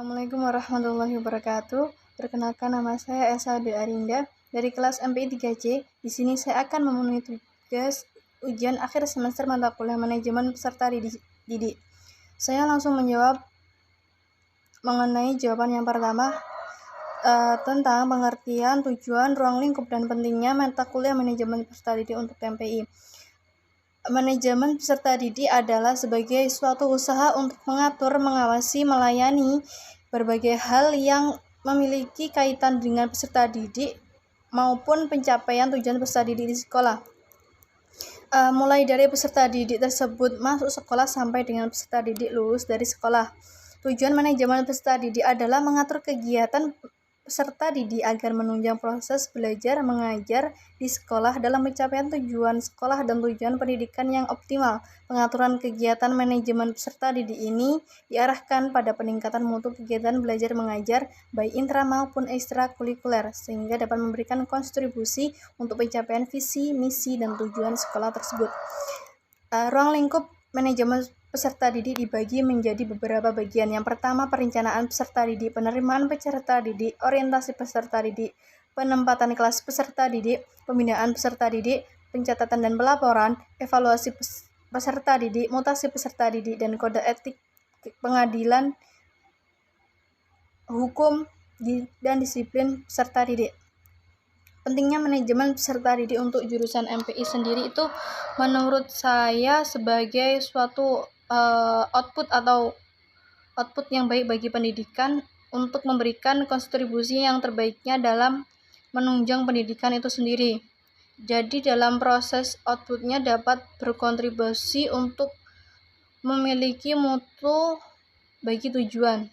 Assalamualaikum warahmatullahi wabarakatuh. Perkenalkan, nama saya Esa De Arinda dari kelas MPI 3C. Di sini saya akan memenuhi tugas ujian akhir semester mata kuliah manajemen peserta didik. Saya langsung menjawab mengenai jawaban yang pertama tentang pengertian, tujuan, ruang lingkup, dan pentingnya mata kuliah manajemen peserta didik untuk MPI. Manajemen peserta didik adalah sebagai suatu usaha untuk mengatur, mengawasi, melayani berbagai hal yang memiliki kaitan dengan peserta didik maupun pencapaian tujuan peserta didik di sekolah. Mulai dari peserta didik tersebut masuk sekolah sampai dengan peserta didik lulus dari sekolah. Tujuan manajemen peserta didik adalah mengatur kegiatan peserta didik agar menunjang proses belajar mengajar di sekolah dalam pencapaian tujuan sekolah dan tujuan pendidikan yang optimal. Pengaturan kegiatan manajemen peserta didik ini diarahkan pada peningkatan mutu kegiatan belajar mengajar baik intra maupun ekstrakurikuler sehingga dapat memberikan kontribusi untuk pencapaian visi, misi, dan tujuan sekolah tersebut. Ruang lingkup manajemen peserta didik dibagi menjadi beberapa bagian. Yang pertama, perencanaan peserta didik, penerimaan peserta didik, orientasi peserta didik, penempatan kelas peserta didik, pembinaan peserta didik, pencatatan dan pelaporan, evaluasi peserta didik, mutasi peserta didik, dan kode etik pengadilan hukum dan disiplin peserta didik. Pentingnya manajemen peserta didik untuk jurusan MPI sendiri itu menurut saya sebagai suatu output yang baik bagi pendidikan untuk memberikan kontribusi yang terbaiknya dalam menunjang pendidikan itu sendiri. Jadi dalam proses outputnya dapat berkontribusi untuk memiliki mutu bagi tujuan,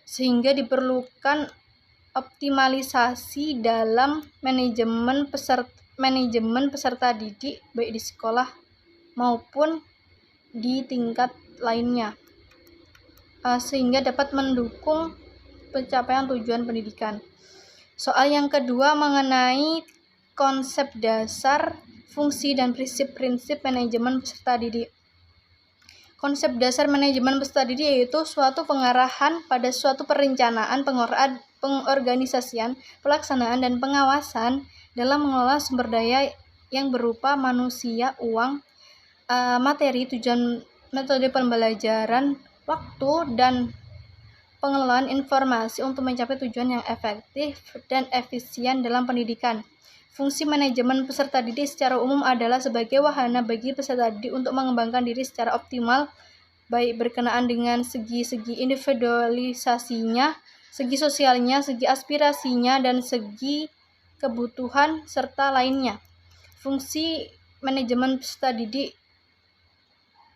sehingga diperlukan optimalisasi dalam manajemen peserta didik baik di sekolah maupun di tingkat lainnya, sehingga dapat mendukung pencapaian tujuan pendidikan. Soal yang kedua mengenai konsep dasar, fungsi, dan prinsip-prinsip manajemen peserta didik. Konsep dasar manajemen peserta didik yaitu suatu pengarahan pada suatu perencanaan, pengorganisasian, pelaksanaan, dan pengawasan dalam mengelola sumber daya yang berupa manusia, uang, materi, tujuan, metode pembelajaran, waktu, dan pengelolaan informasi untuk mencapai tujuan yang efektif dan efisien dalam pendidikan. Fungsi manajemen peserta didik secara umum adalah sebagai wahana bagi peserta didik untuk mengembangkan diri secara optimal, baik berkenaan dengan segi-segi individualisasinya, segi sosialnya, segi aspirasinya, dan segi kebutuhan serta lainnya. Fungsi manajemen peserta didik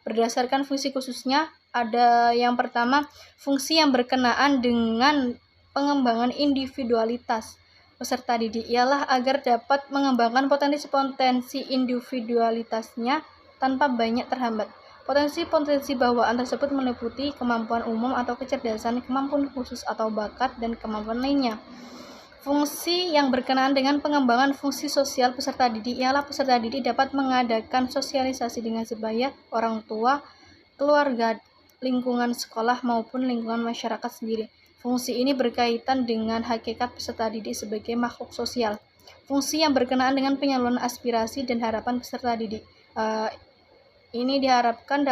berdasarkan fungsi khususnya ada yang pertama, fungsi yang berkenaan dengan pengembangan individualitas peserta didik ialah agar dapat mengembangkan potensi-potensi individualitasnya tanpa banyak terhambat. Potensi-potensi bawaan tersebut meliputi kemampuan umum atau kecerdasan, kemampuan khusus atau bakat, dan kemampuan lainnya. Fungsi yang berkenaan dengan pengembangan fungsi sosial peserta didik ialah peserta didik dapat mengadakan sosialisasi dengan sebaya orang tua, keluarga, lingkungan sekolah, maupun lingkungan masyarakat sendiri. Fungsi ini berkaitan dengan hakikat peserta didik sebagai makhluk sosial. Fungsi yang berkenaan dengan penyaluran aspirasi dan harapan peserta didik. Ini diharapkan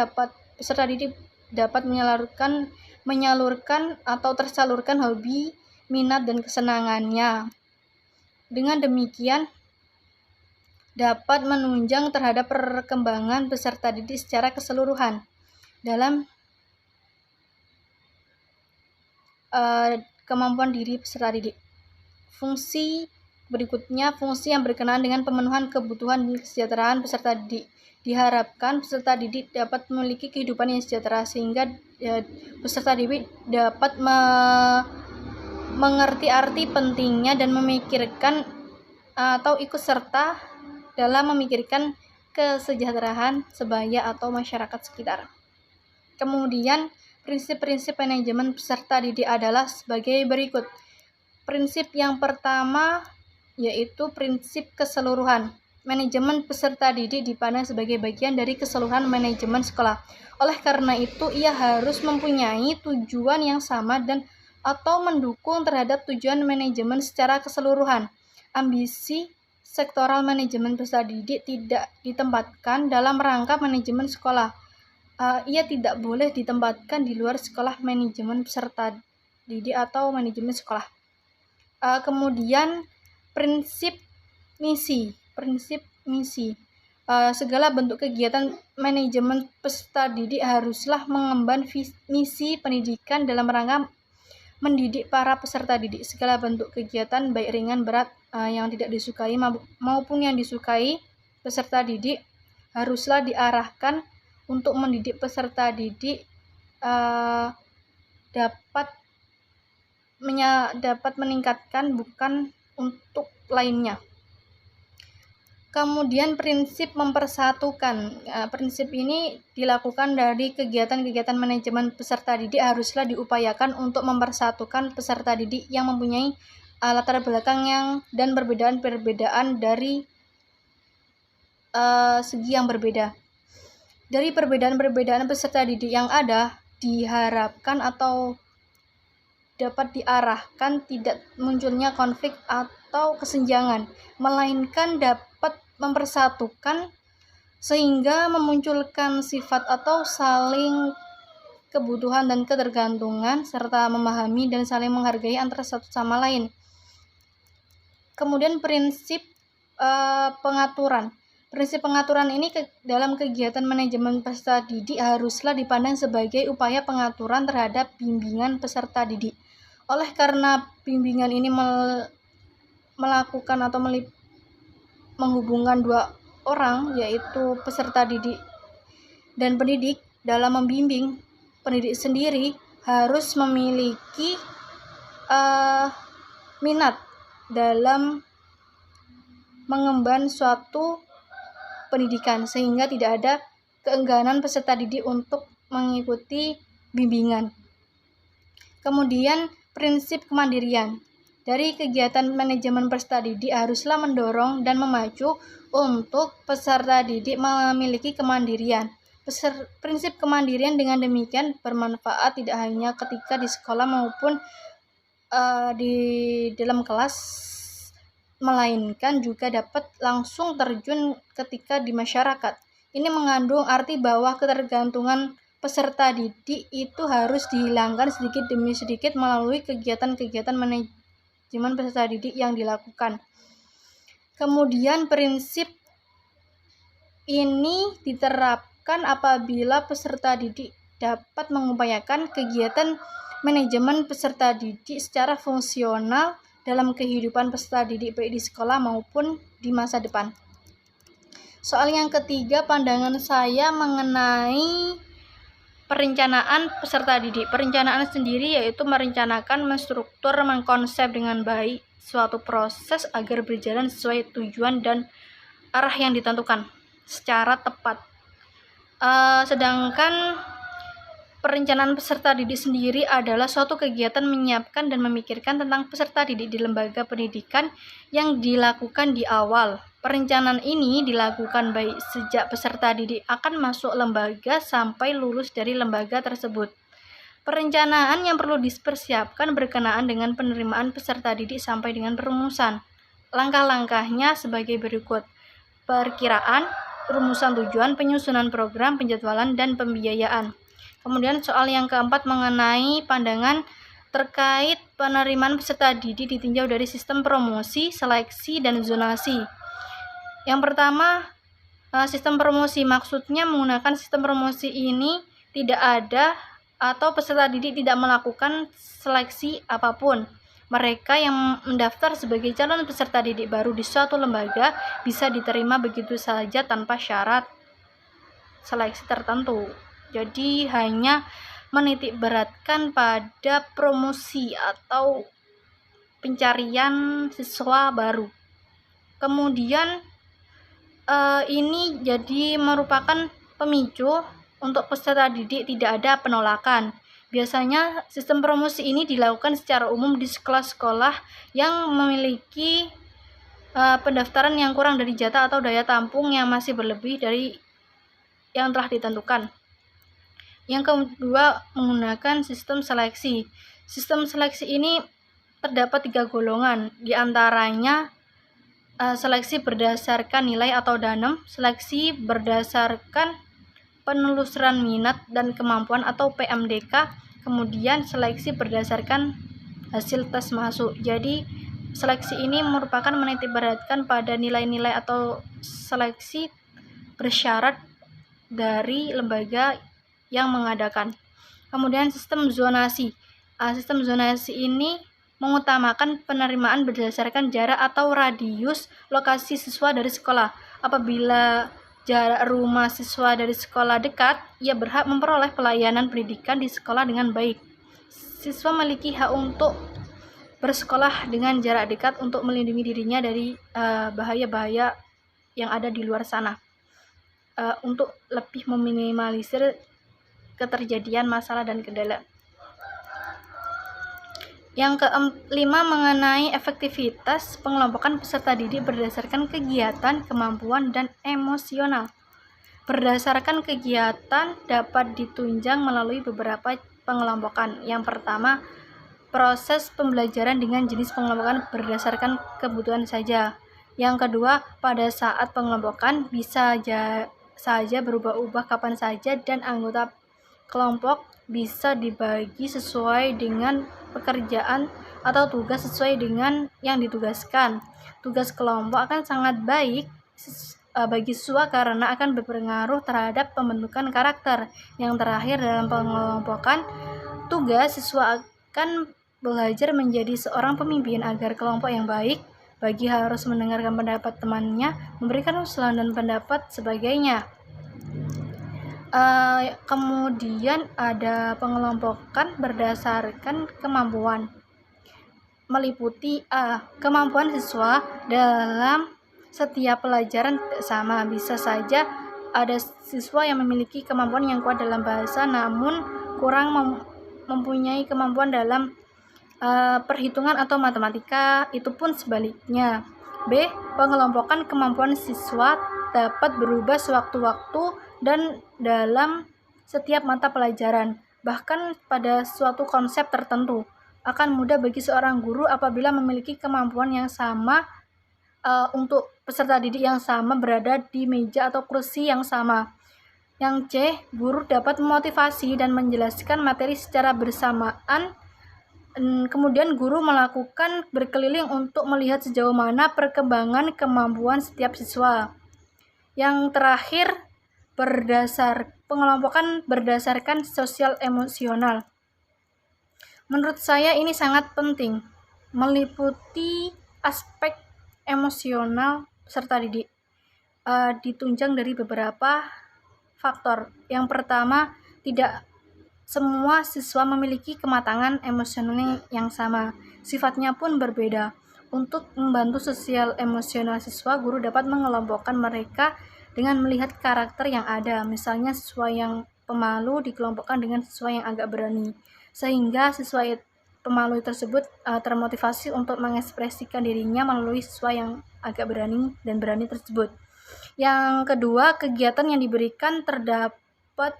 peserta didik dapat menyalurkan atau tersalurkan hobi, minat, dan kesenangannya. Dengan demikian dapat menunjang terhadap perkembangan peserta didik secara keseluruhan dalam kemampuan diri peserta didik. Fungsi berikutnya, fungsi yang berkenaan dengan pemenuhan kebutuhan dan kesejahteraan peserta didik. Diharapkan peserta didik dapat memiliki kehidupan yang sejahtera sehingga peserta didik dapat mengerti arti pentingnya dan memikirkan atau ikut serta dalam memikirkan kesejahteraan sebaya atau masyarakat sekitar. Kemudian prinsip-prinsip manajemen peserta didik adalah sebagai berikut. Prinsip yang pertama yaitu prinsip keseluruhan. Manajemen peserta didik dipandang sebagai bagian dari keseluruhan manajemen sekolah. Oleh karena itu, ia harus mempunyai tujuan yang sama dan atau mendukung terhadap tujuan manajemen secara keseluruhan. Ambisi sektoral manajemen peserta didik tidak ditempatkan dalam rangka manajemen sekolah. Ia tidak boleh ditempatkan di luar sekolah manajemen peserta didik atau manajemen sekolah. Kemudian prinsip misi. Segala bentuk kegiatan manajemen peserta didik haruslah mengemban misi pendidikan dalam rangka mendidik para peserta didik. Segala bentuk kegiatan baik ringan berat yang tidak disukai maupun yang disukai peserta didik haruslah diarahkan untuk mendidik peserta didik dapat meningkatkan, bukan untuk lainnya. Kemudian prinsip mempersatukan. Prinsip ini dilakukan dari kegiatan-kegiatan manajemen peserta didik haruslah diupayakan untuk mempersatukan peserta didik yang mempunyai latar belakang dan perbedaan dari segi yang berbeda. Dari perbedaan-perbedaan peserta didik yang ada, diharapkan atau dapat diarahkan tidak munculnya konflik atau kesenjangan, melainkan dapat mempersatukan sehingga memunculkan sifat atau saling kebutuhan dan ketergantungan serta memahami dan saling menghargai antara satu sama lain. Kemudian prinsip pengaturan. Prinsip pengaturan ini dalam kegiatan manajemen peserta didik haruslah dipandang sebagai upaya pengaturan terhadap bimbingan peserta didik. Oleh karena bimbingan ini melakukan atau menghubungkan dua orang, yaitu peserta didik dan pendidik, dalam membimbing, pendidik sendiri harus memiliki minat dalam mengemban suatu pendidikan, sehingga tidak ada keengganan peserta didik untuk mengikuti bimbingan. Kemudian prinsip kemandirian. Dari kegiatan manajemen peserta didik haruslah mendorong dan memacu untuk peserta didik memiliki kemandirian. Prinsip kemandirian dengan demikian bermanfaat tidak hanya ketika di sekolah maupun di dalam kelas, melainkan juga dapat langsung terjun ketika di masyarakat. Ini mengandung arti bahwa ketergantungan peserta didik itu harus dihilangkan sedikit demi sedikit melalui kegiatan-kegiatan manajemen peserta didik yang dilakukan. Kemudian prinsip ini diterapkan apabila peserta didik dapat mengupayakan kegiatan manajemen peserta didik secara fungsional dalam kehidupan peserta didik baik di sekolah maupun di masa depan. Soal yang ketiga, pandangan saya mengenai perencanaan peserta didik. Perencanaan sendiri yaitu merencanakan, menstruktur, mengkonsep dengan baik suatu proses agar berjalan sesuai tujuan dan arah yang ditentukan secara tepat. Sedangkan perencanaan peserta didik sendiri adalah suatu kegiatan menyiapkan dan memikirkan tentang peserta didik di lembaga pendidikan yang dilakukan di awal. Perencanaan ini dilakukan baik sejak peserta didik akan masuk lembaga sampai lulus dari lembaga tersebut. Perencanaan yang perlu dipersiapkan berkenaan dengan penerimaan peserta didik sampai dengan perumusan. Langkah-langkahnya sebagai berikut: perkiraan, rumusan tujuan, penyusunan program, penjadwalan, dan pembiayaan. Kemudian soal yang keempat mengenai pandangan terkait penerimaan peserta didik ditinjau dari sistem promosi, seleksi, dan zonasi. Yang pertama, sistem promosi. Maksudnya menggunakan sistem promosi ini tidak ada atau peserta didik tidak melakukan seleksi apapun. Mereka yang mendaftar sebagai calon peserta didik baru di suatu lembaga bisa diterima begitu saja tanpa syarat seleksi tertentu. Jadi hanya menitik beratkan pada promosi atau pencarian siswa baru. Kemudian ini jadi merupakan pemicu untuk peserta didik tidak ada penolakan. Biasanya sistem promosi ini dilakukan secara umum di sekolah-sekolah yang memiliki pendaftaran yang kurang dari jatah atau daya tampung yang masih berlebih dari yang telah ditentukan. Yang kedua, menggunakan sistem seleksi. Sistem seleksi ini terdapat 3 golongan, di antaranya seleksi berdasarkan nilai atau danem, seleksi berdasarkan penelusuran minat dan kemampuan atau PMDK, kemudian seleksi berdasarkan hasil tes masuk. Jadi seleksi ini merupakan menitikberatkan pada nilai-nilai atau seleksi bersyarat dari lembaga yang mengadakan. Kemudian sistem zonasi. Sistem zonasi ini mengutamakan penerimaan berdasarkan jarak atau radius lokasi siswa dari sekolah. Apabila jarak rumah siswa dari sekolah dekat, ia berhak memperoleh pelayanan pendidikan di sekolah dengan baik. Siswa memiliki hak untuk bersekolah dengan jarak dekat untuk melindungi dirinya dari bahaya-bahaya yang ada di luar sana, untuk lebih meminimalisir keterjadian masalah dan kendala. Yang kelima, mengenai efektivitas pengelompokan peserta didik berdasarkan kegiatan, kemampuan, dan emosional. Berdasarkan kegiatan dapat ditunjang melalui beberapa pengelompokan. Yang pertama, proses pembelajaran dengan jenis pengelompokan berdasarkan kebutuhan saja. Yang kedua, pada saat pengelompokan bisa saja berubah-ubah kapan saja dan anggota kelompok bisa dibagi sesuai dengan pekerjaan atau tugas sesuai dengan yang ditugaskan. Tugas kelompok akan sangat baik bagi siswa karena akan berpengaruh terhadap pembentukan karakter. Yang terakhir, dalam pengelompokan tugas, siswa akan belajar menjadi seorang pemimpin agar kelompok yang baik. Bagi harus mendengarkan pendapat temannya, memberikan usulan dan pendapat sebagainya. Kemudian ada pengelompokan berdasarkan kemampuan, meliputi kemampuan siswa dalam setiap pelajaran sama. Bisa saja ada siswa yang memiliki kemampuan yang kuat dalam bahasa namun kurang mempunyai kemampuan dalam perhitungan atau matematika, itu pun sebaliknya. B. Pengelompokan kemampuan siswa dapat berubah sewaktu-waktu dan dalam setiap mata pelajaran, bahkan pada suatu konsep tertentu. Akan mudah bagi seorang guru apabila memiliki kemampuan yang sama untuk peserta didik yang sama berada di meja atau kursi yang sama. Yang C. Guru dapat memotivasi dan menjelaskan materi secara bersamaan. Kemudian guru melakukan berkeliling untuk melihat sejauh mana perkembangan kemampuan setiap siswa. Yang terakhir, pengelompokan berdasarkan sosial emosional. Menurut saya ini sangat penting, meliputi aspek emosional peserta didik, ditunjang dari beberapa faktor. Yang pertama, tidak semua siswa memiliki kematangan emosional yang sama, sifatnya pun berbeda. Untuk membantu sosial emosional siswa, guru dapat mengelompokkan mereka dengan melihat karakter yang ada. Misalnya siswa yang pemalu dikelompokkan dengan siswa yang agak berani, sehingga siswa pemalu tersebut termotivasi untuk mengekspresikan dirinya melalui siswa yang agak berani dan berani tersebut. Yang kedua, kegiatan yang diberikan terdapat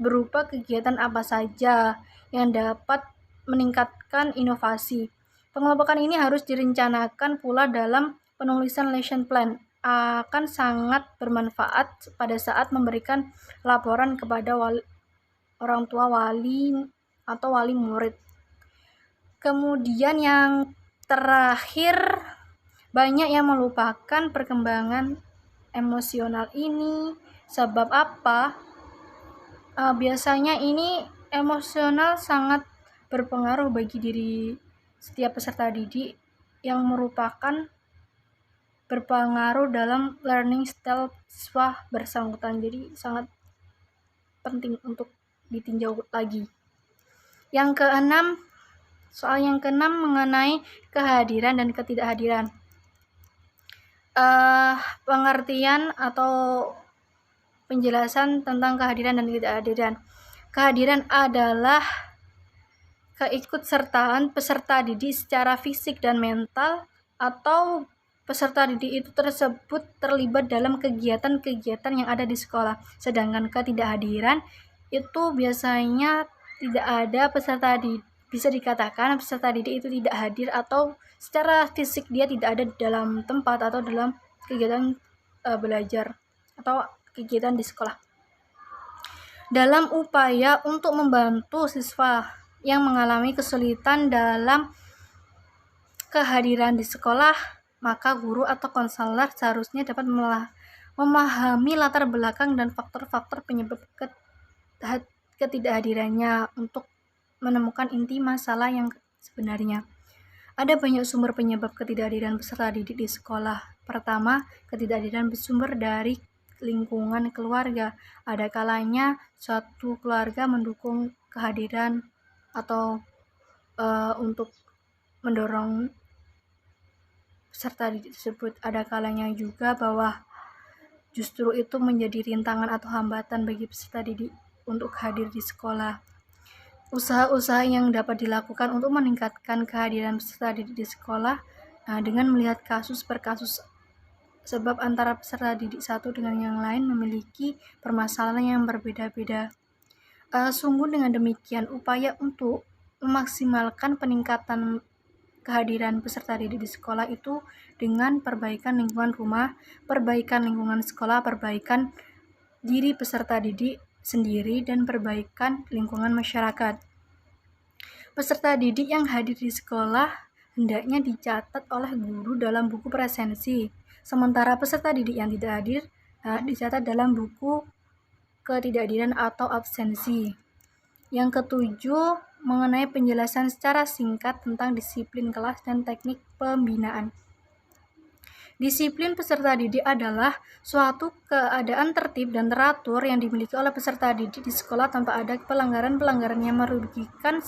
berupa kegiatan apa saja yang dapat meningkatkan inovasi. Pengelompokan ini harus direncanakan pula dalam penulisan lesson plan. Akan sangat bermanfaat pada saat memberikan laporan kepada orang tua wali atau wali murid. Kemudian yang terakhir, banyak yang melupakan perkembangan emosional ini. Sebab apa? Biasanya ini emosional sangat berpengaruh bagi diri setiap peserta didik yang merupakan berpengaruh dalam learning style siswa bersangkutan. Jadi sangat penting untuk ditinjau lagi. Soal yang keenam mengenai kehadiran dan ketidakhadiran. Pengertian atau penjelasan tentang kehadiran dan ketidakhadiran. Kehadiran adalah keikutsertaan peserta didik secara fisik dan mental, atau peserta didik itu tersebut terlibat dalam kegiatan-kegiatan yang ada di sekolah. Sedangkan ketidakhadiran itu biasanya tidak ada peserta didik bisa dikatakan peserta didik itu tidak hadir atau secara fisik dia tidak ada dalam tempat atau dalam kegiatan belajar atau kegiatan di sekolah. Dalam upaya untuk membantu siswa yang mengalami kesulitan dalam kehadiran di sekolah, maka guru atau konselor seharusnya dapat memahami latar belakang dan faktor-faktor penyebab ketidakhadirannya untuk menemukan inti masalah yang sebenarnya. Ada banyak sumber penyebab ketidakhadiran peserta didik di sekolah. Pertama, ketidakhadiran bersumber dari lingkungan keluarga. Ada kalanya suatu keluarga mendukung kehadiran atau untuk mendorong peserta didik tersebut. Ada kalanya juga bahwa justru itu menjadi rintangan atau hambatan bagi peserta didik untuk hadir di sekolah. Usaha-usaha yang dapat dilakukan untuk meningkatkan kehadiran peserta didik di sekolah dengan melihat kasus per kasus, sebab antara peserta didik satu dengan yang lain memiliki permasalahan yang berbeda-beda. Sungguh dengan demikian, upaya untuk memaksimalkan peningkatan kehadiran peserta didik di sekolah itu dengan perbaikan lingkungan rumah, perbaikan lingkungan sekolah, perbaikan diri peserta didik sendiri, dan perbaikan lingkungan masyarakat. Peserta didik yang hadir di sekolah hendaknya dicatat oleh guru dalam buku presensi, sementara peserta didik yang tidak hadir dicatat dalam buku ketidakhadiran atau absensi. Yang ketujuh, mengenai penjelasan secara singkat tentang disiplin kelas dan teknik pembinaan. Disiplin peserta didik adalah suatu keadaan tertib dan teratur yang dimiliki oleh peserta didik di sekolah tanpa ada pelanggaran-pelanggaran yang merugikan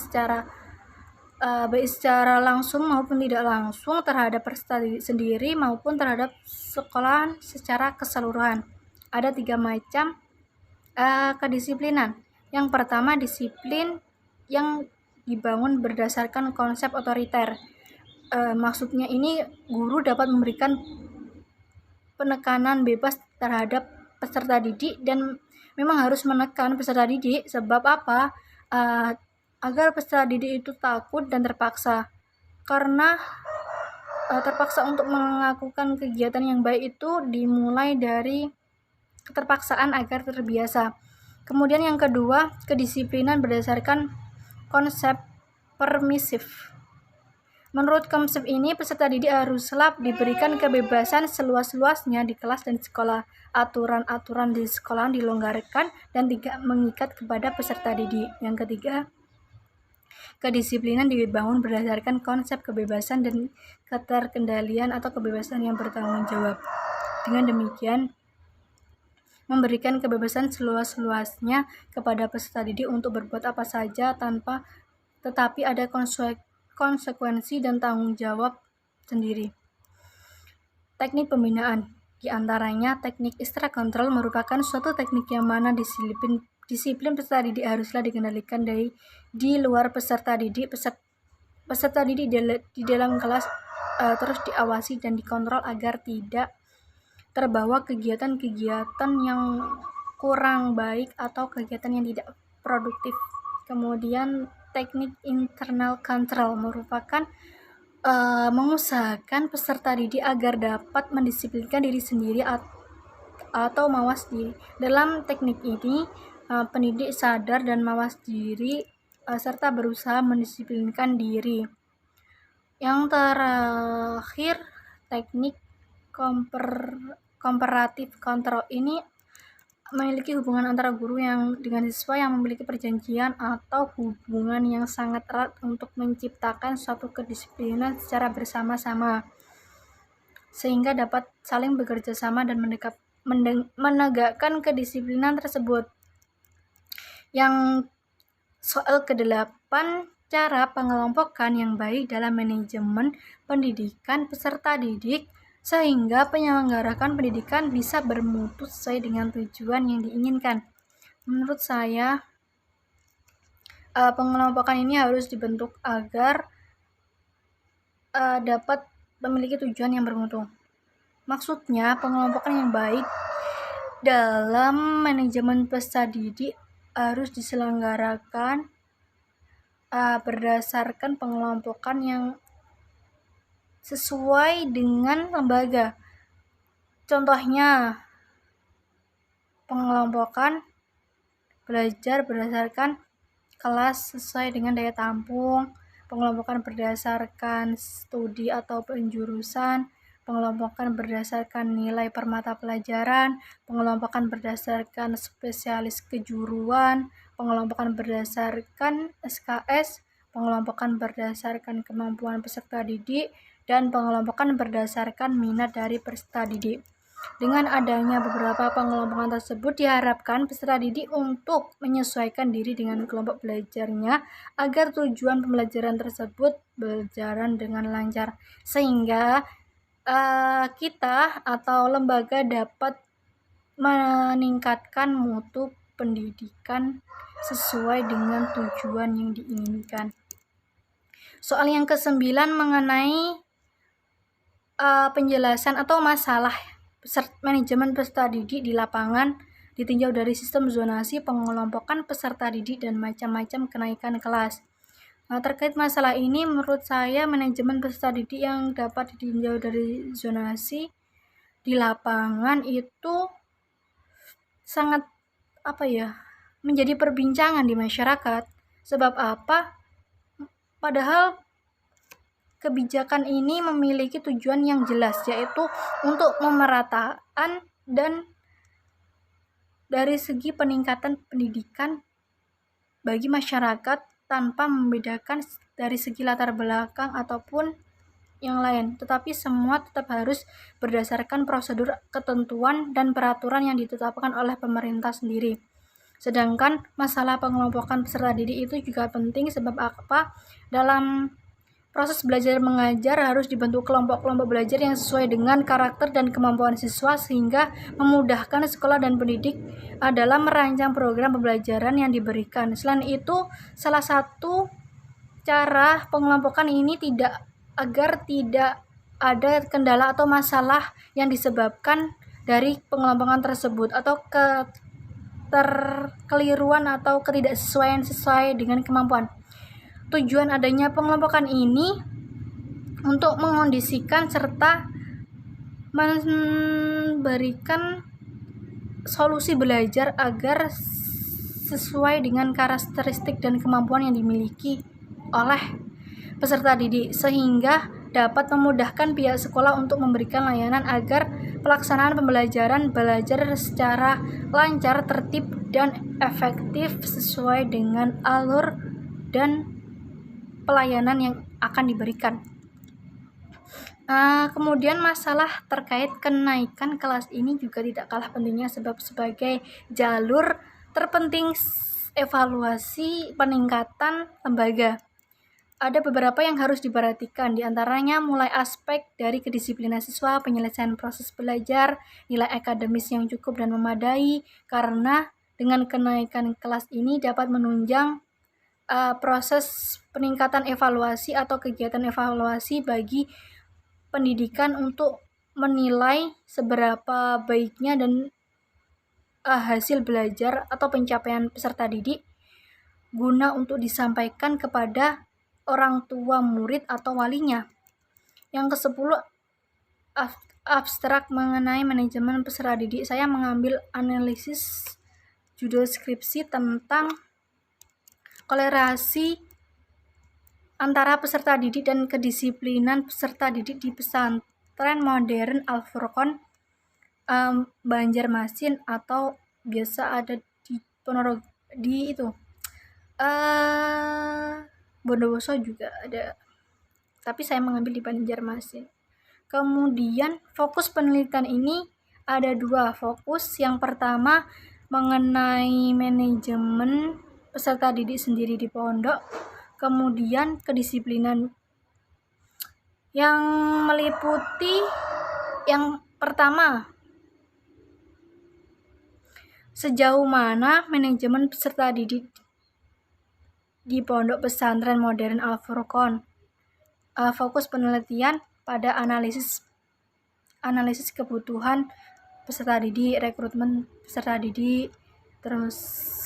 baik secara langsung maupun tidak langsung terhadap peserta didik sendiri maupun terhadap sekolah secara keseluruhan. Ada 3 macam kedisiplinan. Yang pertama, disiplin yang dibangun berdasarkan konsep otoriter. Maksudnya ini guru dapat memberikan penekanan bebas terhadap peserta didik, dan memang harus menekan peserta didik. Sebab apa? Agar peserta didik itu takut dan terpaksa. Karena terpaksa untuk melakukan kegiatan yang baik itu dimulai dari keterpaksaan agar terbiasa. Kemudian yang kedua, kedisiplinan berdasarkan konsep permisif. Menurut konsep ini, peserta didik haruslah diberikan kebebasan seluas-luasnya di kelas dan sekolah. Aturan-aturan di sekolah dilonggarkan dan tidak mengikat kepada peserta didik. Yang ketiga, kedisiplinan dibangun berdasarkan konsep kebebasan dan keterkendalian atau kebebasan yang bertanggung jawab. Dengan demikian, memberikan kebebasan seluas-luasnya kepada peserta didik untuk berbuat apa saja tetapi ada konsekuensi dan tanggung jawab sendiri. Teknik pembinaan, di antaranya teknik extra control merupakan suatu teknik yang mana disiplin peserta didik haruslah dikendalikan di luar peserta didik. Peserta didik di dalam kelas terus diawasi dan dikontrol agar tidak terbawa kegiatan-kegiatan yang kurang baik atau kegiatan yang tidak produktif. Kemudian teknik internal control merupakan mengusahakan peserta didik agar dapat mendisiplinkan diri sendiri atau mawas diri. Dalam teknik ini, pendidik sadar dan mawas diri serta berusaha mendisiplinkan diri. Yang terakhir, teknik komparatif control ini memiliki hubungan antara guru dengan siswa yang memiliki perjanjian atau hubungan yang sangat erat untuk menciptakan suatu kedisiplinan secara bersama-sama, sehingga dapat saling bekerja sama dan menegakkan kedisiplinan tersebut. Yang soal ke-8, cara pengelompokan yang baik dalam manajemen pendidikan peserta didik sehingga penyelenggarakan pendidikan bisa bermutu sesuai dengan tujuan yang diinginkan. Menurut saya, pengelompokan ini harus dibentuk agar dapat memiliki tujuan yang bermutu. Maksudnya, pengelompokan yang baik dalam manajemen peserta didik harus diselenggarakan berdasarkan pengelompokan yang sesuai dengan lembaga. Contohnya, pengelompokan belajar berdasarkan kelas sesuai dengan daya tampung, pengelompokan berdasarkan studi atau penjurusan, pengelompokan berdasarkan nilai per mata pelajaran, pengelompokan berdasarkan spesialis kejuruan, pengelompokan berdasarkan SKS, pengelompokan berdasarkan kemampuan peserta didik, dan pengelompokan berdasarkan minat dari peserta didik. Dengan adanya beberapa pengelompokan tersebut, diharapkan peserta didik untuk menyesuaikan diri dengan kelompok belajarnya agar tujuan pembelajaran tersebut berjalan dengan lancar, sehingga kita atau lembaga dapat meningkatkan mutu pendidikan sesuai dengan tujuan yang diinginkan. Soal yang ke-9 mengenai penjelasan atau masalah manajemen peserta didik di lapangan ditinjau dari sistem zonasi, pengelompokan peserta didik, dan macam-macam kenaikan kelas. Terkait masalah ini, menurut saya manajemen peserta didik yang dapat ditinjau dari zonasi di lapangan itu sangat menjadi perbincangan di masyarakat. Sebab apa? Padahal kebijakan ini memiliki tujuan yang jelas, yaitu untuk pemerataan dan dari segi peningkatan pendidikan bagi masyarakat tanpa membedakan dari segi latar belakang ataupun yang lain, tetapi semua tetap harus berdasarkan prosedur, ketentuan, dan peraturan yang ditetapkan oleh pemerintah sendiri. Sedangkan masalah pengelompokan peserta didik itu juga penting. Sebab apa? Dalam proses belajar mengajar harus dibentuk kelompok-kelompok belajar yang sesuai dengan karakter dan kemampuan siswa, sehingga memudahkan sekolah dan pendidik dalam merancang program pembelajaran yang diberikan. Selain itu, salah satu cara pengelompokan ini agar tidak ada kendala atau masalah yang disebabkan dari pengelompokan tersebut atau keterkeliruan atau ketidaksesuaian sesuai dengan kemampuan. Tujuan adanya pengelompokan ini untuk mengondisikan serta memberikan solusi belajar agar sesuai dengan karakteristik dan kemampuan yang dimiliki oleh peserta didik, sehingga dapat memudahkan pihak sekolah untuk memberikan layanan agar pelaksanaan pembelajaran belajar secara lancar, tertib, dan efektif sesuai dengan alur dan pelayanan yang akan diberikan. Kemudian masalah terkait kenaikan kelas ini juga tidak kalah pentingnya, sebab sebagai jalur terpenting evaluasi peningkatan lembaga. Ada beberapa yang harus diperhatikan, diantaranya mulai aspek dari kedisiplinan siswa, penyelesaian proses belajar, nilai akademis yang cukup dan memadai, karena dengan kenaikan kelas ini dapat menunjang proses peningkatan evaluasi atau kegiatan evaluasi bagi pendidikan untuk menilai seberapa baiknya dan hasil belajar atau pencapaian peserta didik guna untuk disampaikan kepada orang tua murid atau walinya. Yang ke-10, abstrak mengenai manajemen peserta didik. Saya mengambil analisis judul skripsi tentang kolerasi antara peserta didik dan kedisiplinan peserta didik di pesantren modern Al-Furqon Banjarmasin, atau biasa ada di Ponorogo, di itu Bondowoso juga ada, tapi saya mengambil di Banjarmasin. Kemudian fokus penelitian ini ada 2 fokus. Yang pertama mengenai manajemen peserta didik sendiri di pondok, kemudian kedisiplinan, yang meliputi yang pertama, sejauh mana manajemen peserta didik di pondok pesantren modern Al-Furqon. Fokus penelitian pada analisis kebutuhan peserta didik, rekrutmen peserta didik, terus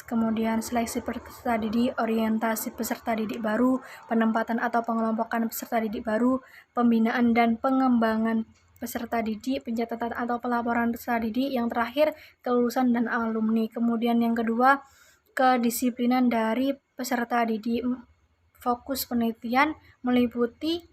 kemudian seleksi peserta didik, orientasi peserta didik baru, penempatan atau pengelompokan peserta didik baru, pembinaan dan pengembangan peserta didik, pencatatan atau pelaporan peserta didik, yang terakhir kelulusan dan alumni. Kemudian yang kedua, kedisiplinan dari peserta didik. Fokus penelitian meliputi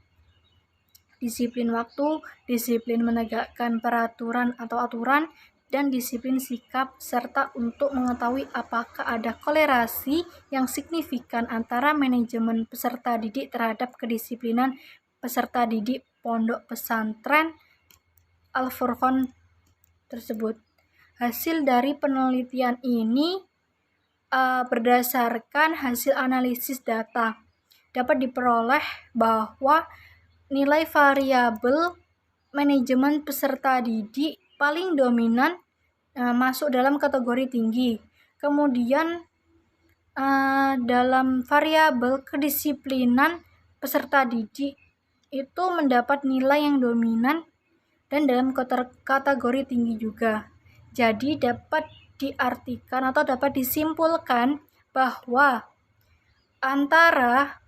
disiplin waktu, disiplin menegakkan peraturan atau aturan, dan disiplin sikap, serta untuk mengetahui apakah ada kolerasi yang signifikan antara manajemen peserta didik terhadap kedisiplinan peserta didik pondok pesantren Al-Furqon tersebut. Hasil dari penelitian ini berdasarkan hasil analisis data dapat diperoleh bahwa nilai variabel manajemen peserta didik paling dominan masuk dalam kategori tinggi. Kemudian dalam variabel kedisiplinan peserta didik itu mendapat nilai yang dominan dan dalam kategori tinggi juga. Jadi dapat diartikan atau dapat disimpulkan bahwa antara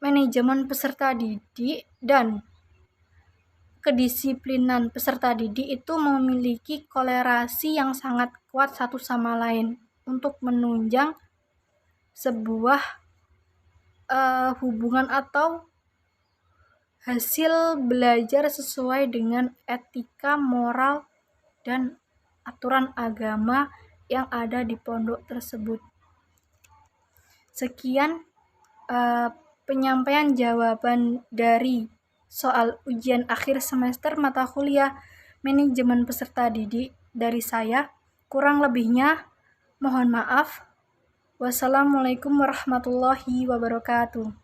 manajemen peserta didik dan kedisiplinan peserta didik itu memiliki kolerasi yang sangat kuat satu sama lain untuk menunjang sebuah hubungan atau hasil belajar sesuai dengan etika, moral, dan aturan agama yang ada di pondok tersebut. Sekian penyampaian jawaban dari soal ujian akhir semester mata kuliah manajemen peserta didik dari saya. Kurang lebihnya mohon maaf. Wassalamualaikum warahmatullahi wabarakatuh.